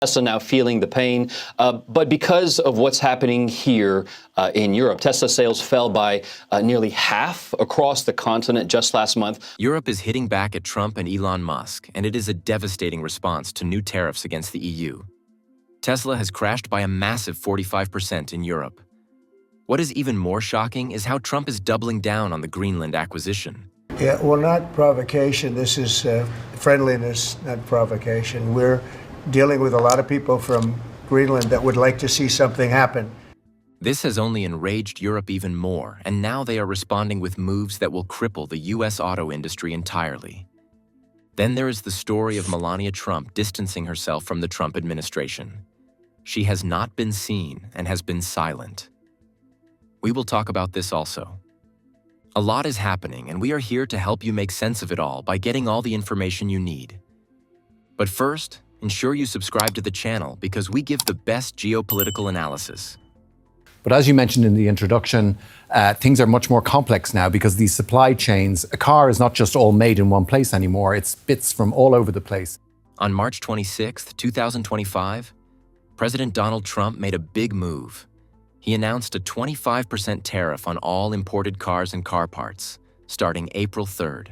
Tesla now feeling the pain, but because of what's happening here in Europe, Tesla sales fell by nearly half across the continent just last month. Europe is hitting back at Trump and Elon Musk, and it is a devastating response to new tariffs against the EU. Tesla has crashed by a massive 45% in Europe. What is even more shocking is how Trump is doubling down on the Greenland acquisition. Yeah, well, not provocation. This is friendliness, not provocation. We're dealing with a lot of people from Greenland that would like to see something happen. This has only enraged Europe even more, and now they are responding with moves that will cripple the U.S. auto industry entirely. Then there is the story of Melania Trump distancing herself from the Trump administration. She has not been seen and has been silent. We will talk about this also. A lot is happening, and we are here to help you make sense of it all by getting all the information you need. But first, ensure you subscribe to the channel because we give the best geopolitical analysis. But as you mentioned in the introduction, things are much more complex now because these supply chains, a car is not just all made in one place anymore, it's bits from all over the place. On March 26, 2025, President Donald Trump made a big move. He announced a 25% tariff on all imported cars and car parts, starting April 3rd.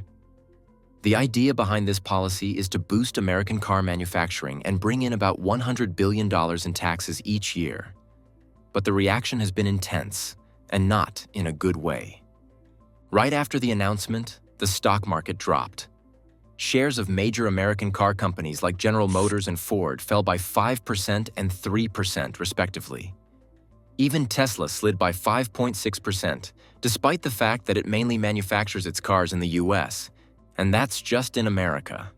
The idea behind this policy is to boost American car manufacturing and bring in about $100 billion in taxes each year. But the reaction has been intense, and not in a good way. Right after the announcement, the stock market dropped. Shares of major American car companies like General Motors and Ford fell by 5% and 3% respectively. Even Tesla slid by 5.6%, despite the fact that it mainly manufactures its cars in the US, and that's just in America.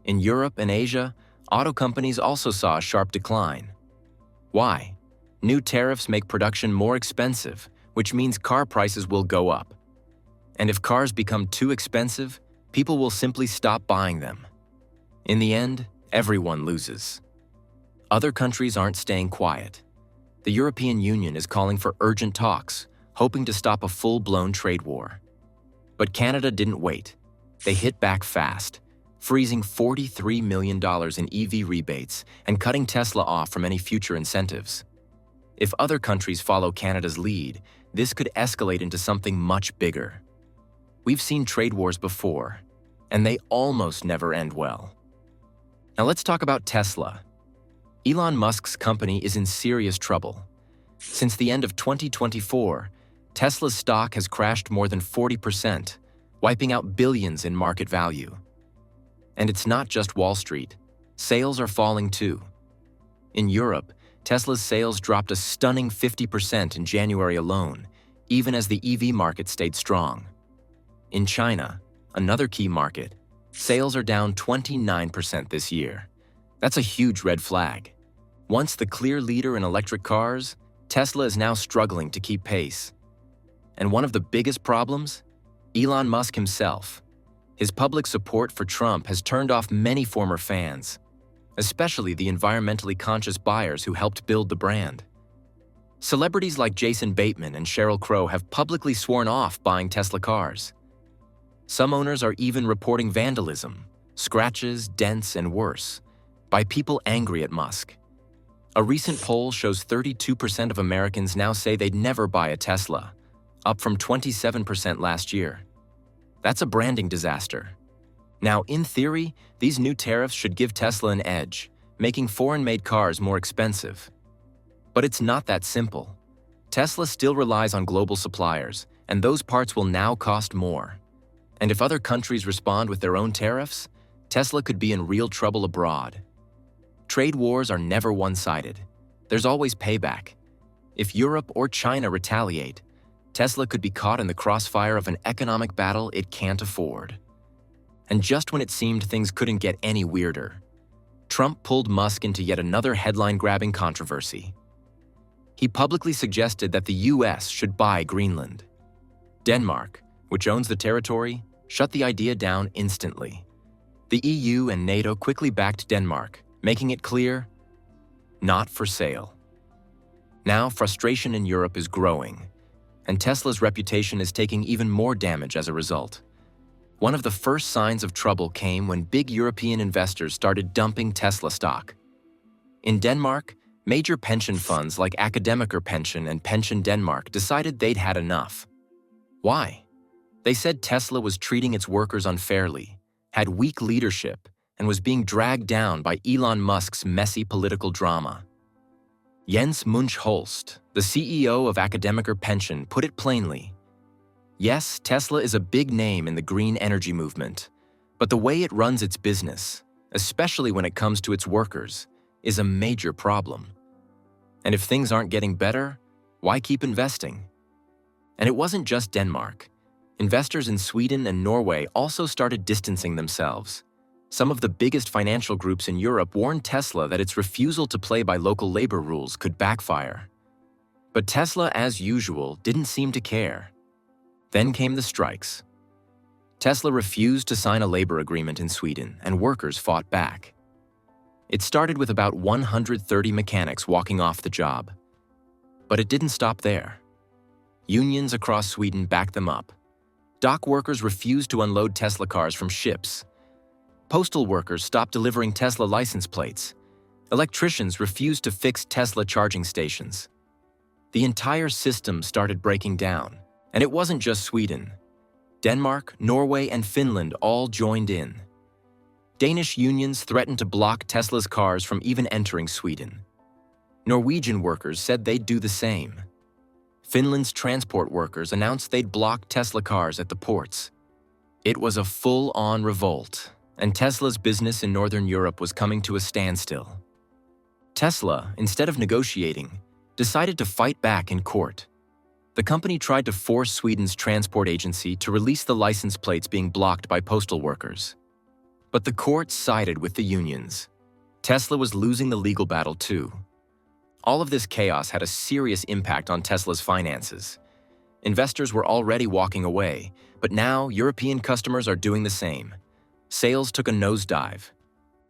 In Europe and Asia, auto companies also saw a sharp decline. Why? New tariffs make production more expensive, which means car prices will go up. And if cars become too expensive, people will simply stop buying them. In the end, everyone loses. Other countries aren't staying quiet. The European Union is calling for urgent talks, hoping to stop a full-blown trade war. But Canada didn't wait. They hit back fast, freezing $43 million in EV rebates and cutting Tesla off from any future incentives. If other countries follow Canada's lead, this could escalate into something much bigger. We've seen trade wars before, and they almost never end well. Now let's talk about Tesla. Elon Musk's company is in serious trouble. Since the end of 2024, Tesla's stock has crashed more than 40%, wiping out billions in market value. And it's not just Wall Street. Sales are falling too. In Europe, Tesla's sales dropped a stunning 50% in January alone, even as the EV market stayed strong. In China, another key market, sales are down 29% this year. That's a huge red flag. Once the clear leader in electric cars, Tesla is now struggling to keep pace. And one of the biggest problems? Elon Musk himself. His public support for Trump has turned off many former fans, especially the environmentally conscious buyers who helped build the brand. Celebrities like Jason Bateman and Sheryl Crow have publicly sworn off buying Tesla cars. Some owners are even reporting vandalism, scratches, dents, and worse, by people angry at Musk. A recent poll shows 32% of Americans now say they'd never buy a Tesla, up from 27% last year. That's a branding disaster. Now, in theory, these new tariffs should give Tesla an edge, making foreign-made cars more expensive. But it's not that simple. Tesla still relies on global suppliers, and those parts will now cost more. And if other countries respond with their own tariffs, Tesla could be in real trouble abroad. Trade wars are never one-sided. There's always payback. If Europe or China retaliate, Tesla could be caught in the crossfire of an economic battle it can't afford. And just when it seemed things couldn't get any weirder, Trump pulled Musk into yet another headline-grabbing controversy. He publicly suggested that the US should buy Greenland. Denmark, which owns the territory, shut the idea down instantly. The EU and NATO quickly backed Denmark, making it clear, not for sale. Now, frustration in Europe is growing, and Tesla's reputation is taking even more damage as a result. One of the first signs of trouble came when big European investors started dumping Tesla stock. In Denmark, major pension funds like Akademiker Pension and Pension Denmark decided they'd had enough. Why? They said Tesla was treating its workers unfairly, had weak leadership, and was being dragged down by Elon Musk's messy political drama. Jens Munch-Holst, the CEO of Akademiker Pension, put it plainly. Yes, Tesla is a big name in the green energy movement, but the way it runs its business, especially when it comes to its workers, is a major problem. And if things aren't getting better, why keep investing? And it wasn't just Denmark. Investors in Sweden and Norway also started distancing themselves. Some of the biggest financial groups in Europe warned Tesla that its refusal to play by local labor rules could backfire. But Tesla, as usual, didn't seem to care. Then came the strikes. Tesla refused to sign a labor agreement in Sweden, and workers fought back. It started with about 130 mechanics walking off the job. But it didn't stop there. Unions across Sweden backed them up. Dock workers refused to unload Tesla cars from ships. Postal workers stopped delivering Tesla license plates. Electricians refused to fix Tesla charging stations. The entire system started breaking down, and it wasn't just Sweden. Denmark, Norway, and Finland all joined in. Danish unions threatened to block Tesla's cars from even entering Sweden. Norwegian workers said they'd do the same. Finland's transport workers announced they'd block Tesla cars at the ports. It was a full-on revolt, and Tesla's business in Northern Europe was coming to a standstill. Tesla, instead of negotiating, decided to fight back in court. The company tried to force Sweden's transport agency to release the license plates being blocked by postal workers. But the court sided with the unions. Tesla was losing the legal battle too. All of this chaos had a serious impact on Tesla's finances. Investors were already walking away, but now European customers are doing the same. Sales took a nosedive.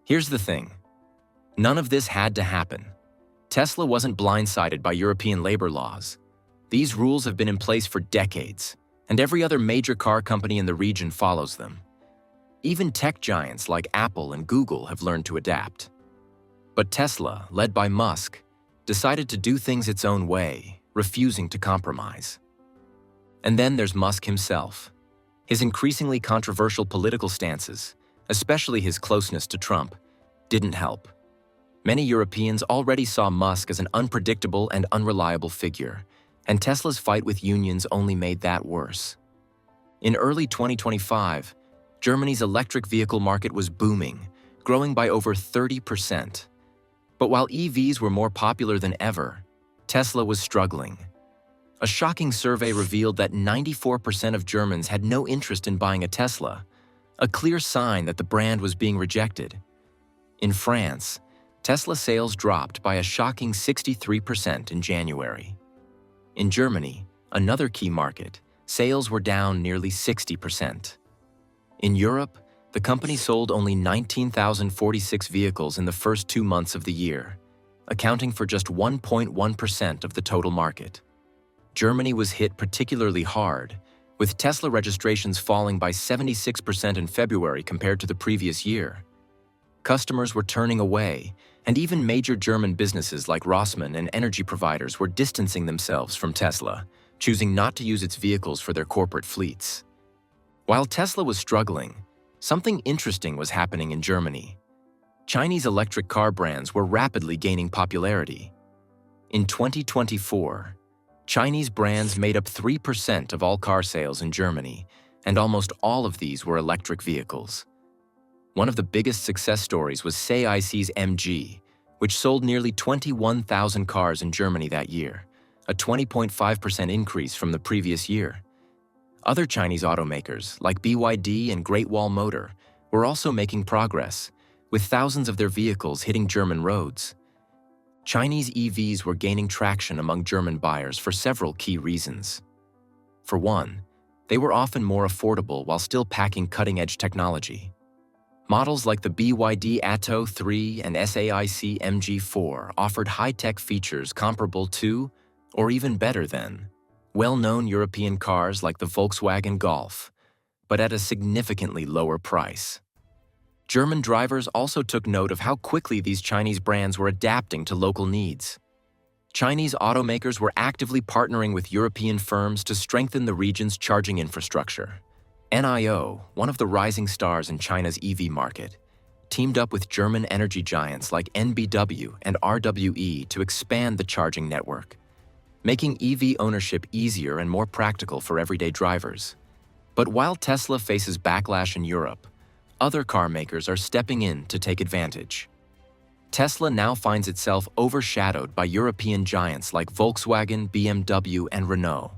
Here's the thing. None of this had to happen. Tesla wasn't blindsided by European labor laws. These rules have been in place for decades, and every other major car company in the region follows them. Even tech giants like Apple and Google have learned to adapt. But Tesla, led by Musk, decided to do things its own way, refusing to compromise. And then there's Musk himself. His increasingly controversial political stances, especially his closeness to Trump, didn't help. Many Europeans already saw Musk as an unpredictable and unreliable figure, and Tesla's fight with unions only made that worse. In early 2025, Germany's electric vehicle market was booming, growing by over 30%. But while EVs were more popular than ever, Tesla was struggling. A shocking survey revealed that 94% of Germans had no interest in buying a Tesla, a clear sign that the brand was being rejected. In France, Tesla sales dropped by a shocking 63% in January. In Germany, another key market, sales were down nearly 60%. In Europe, the company sold only 19,046 vehicles in the first 2 months of the year, accounting for just 1.1% of the total market. Germany was hit particularly hard, with Tesla registrations falling by 76% in February compared to the previous year. Customers were turning away, and even major German businesses like Rossmann and energy providers were distancing themselves from Tesla, choosing not to use its vehicles for their corporate fleets. While Tesla was struggling, something interesting was happening in Germany. Chinese electric car brands were rapidly gaining popularity. In 2024, Chinese brands made up 3% of all car sales in Germany, and almost all of these were electric vehicles. One of the biggest success stories was SAIC's MG, which sold nearly 21,000 cars in Germany that year, a 20.5% increase from the previous year. Other Chinese automakers, like BYD and Great Wall Motor, were also making progress, with thousands of their vehicles hitting German roads. Chinese EVs were gaining traction among German buyers for several key reasons. For one, they were often more affordable while still packing cutting-edge technology. Models like the BYD Atto 3 and SAIC MG4 offered high-tech features comparable to, or even better than, well-known European cars like the Volkswagen Golf, but at a significantly lower price. German drivers also took note of how quickly these Chinese brands were adapting to local needs. Chinese automakers were actively partnering with European firms to strengthen the region's charging infrastructure. NIO, one of the rising stars in China's EV market, teamed up with German energy giants like NBW and RWE to expand the charging network, making EV ownership easier and more practical for everyday drivers. But while Tesla faces backlash in Europe, other car makers are stepping in to take advantage. Tesla now finds itself overshadowed by European giants like Volkswagen, BMW, and Renault.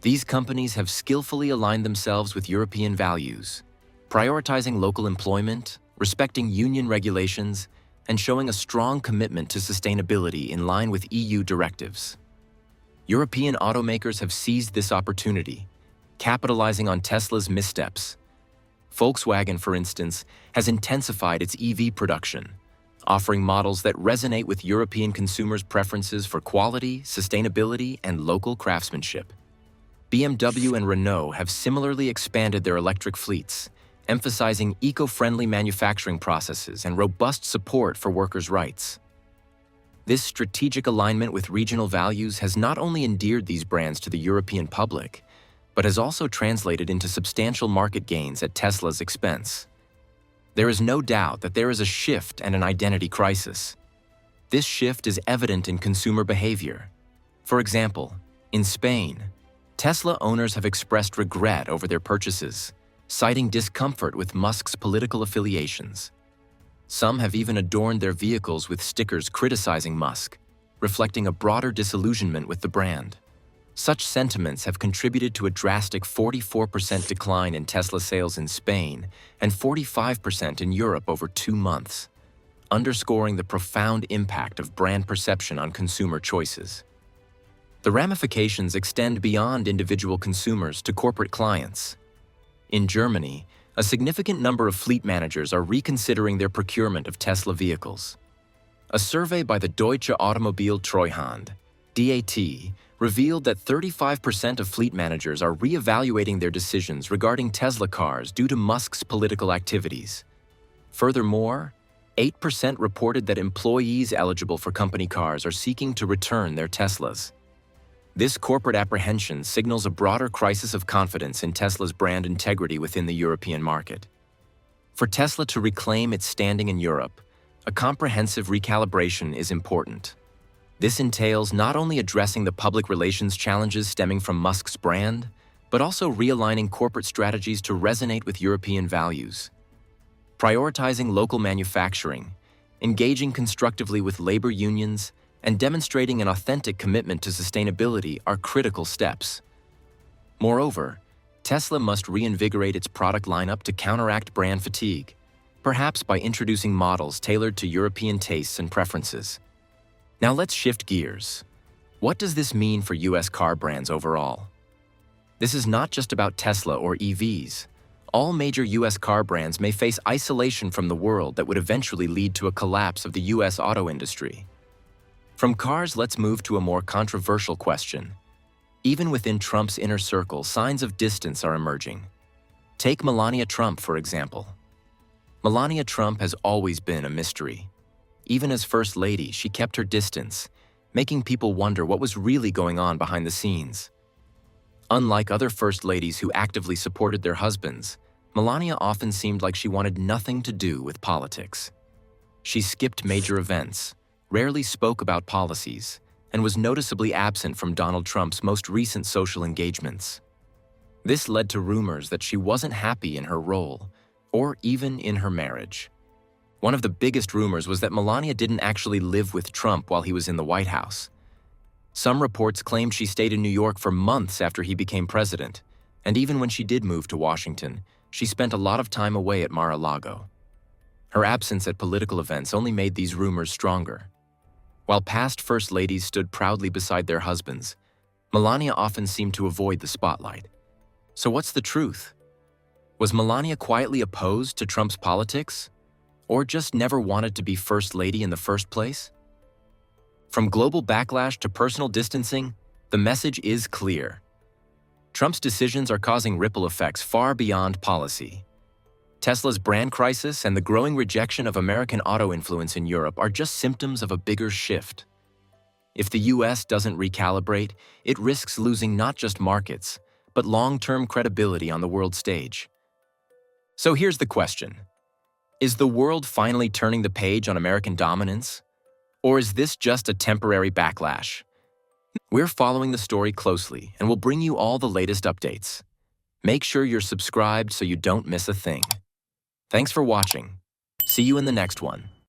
These companies have skillfully aligned themselves with European values, prioritizing local employment, respecting union regulations, and showing a strong commitment to sustainability in line with EU directives. European automakers have seized this opportunity, capitalizing on Tesla's missteps. Volkswagen, for instance, has intensified its EV production, offering models that resonate with European consumers' preferences for quality, sustainability, and local craftsmanship. BMW and Renault have similarly expanded their electric fleets, emphasizing eco-friendly manufacturing processes and robust support for workers' rights. This strategic alignment with regional values has not only endeared these brands to the European public, but has also translated into substantial market gains at Tesla's expense. There is no doubt that there is a shift and an identity crisis. This shift is evident in consumer behavior. For example, in Spain, Tesla owners have expressed regret over their purchases, citing discomfort with Musk's political affiliations. Some have even adorned their vehicles with stickers criticizing Musk, reflecting a broader disillusionment with the brand. Such sentiments have contributed to a drastic 44% decline in Tesla sales in Spain and 45% in Europe over 2 months, underscoring the profound impact of brand perception on consumer choices. The ramifications extend beyond individual consumers to corporate clients. In Germany, a significant number of fleet managers are reconsidering their procurement of Tesla vehicles. A survey by the Deutsche Automobil Treuhand, DAT, revealed that 35% of fleet managers are reevaluating their decisions regarding Tesla cars due to Musk's political activities. Furthermore, 8% reported that employees eligible for company cars are seeking to return their Teslas. This corporate apprehension signals a broader crisis of confidence in Tesla's brand integrity within the European market. For Tesla to reclaim its standing in Europe, a comprehensive recalibration is important. This entails not only addressing the public relations challenges stemming from Musk's brand, but also realigning corporate strategies to resonate with European values. Prioritizing local manufacturing, engaging constructively with labor unions, and demonstrating an authentic commitment to sustainability are critical steps. Moreover, Tesla must reinvigorate its product lineup to counteract brand fatigue, perhaps by introducing models tailored to European tastes and preferences. Now let's shift gears. What does this mean for US car brands overall? This is not just about Tesla or EVs. All major US car brands may face isolation from the world that would eventually lead to a collapse of the US auto industry. From cars, let's move to a more controversial question. Even within Trump's inner circle, signs of distance are emerging. Take Melania Trump, for example. Melania Trump has always been a mystery. Even as First Lady, she kept her distance, making people wonder what was really going on behind the scenes. Unlike other First Ladies who actively supported their husbands, Melania often seemed like she wanted nothing to do with politics. She skipped major events, rarely spoke about policies, and was noticeably absent from Donald Trump's most recent social engagements. This led to rumors that she wasn't happy in her role, or even in her marriage. One of the biggest rumors was that Melania didn't actually live with Trump while he was in the White House. Some reports claimed she stayed in New York for months after he became president, and even when she did move to Washington, she spent a lot of time away at Mar-a-Lago. Her absence at political events only made these rumors stronger. While past First Ladies stood proudly beside their husbands, Melania often seemed to avoid the spotlight. So what's the truth? Was Melania quietly opposed to Trump's politics? Or just never wanted to be First Lady in the first place? From global backlash to personal distancing, the message is clear. Trump's decisions are causing ripple effects far beyond policy. Tesla's brand crisis and the growing rejection of American auto influence in Europe are just symptoms of a bigger shift. If the US doesn't recalibrate, it risks losing not just markets, but long-term credibility on the world stage. So here's the question. Is the world finally turning the page on American dominance? Or is this just a temporary backlash? We're following the story closely and will bring you all the latest updates. Make sure you're subscribed so you don't miss a thing. Thanks for watching. See you in the next one.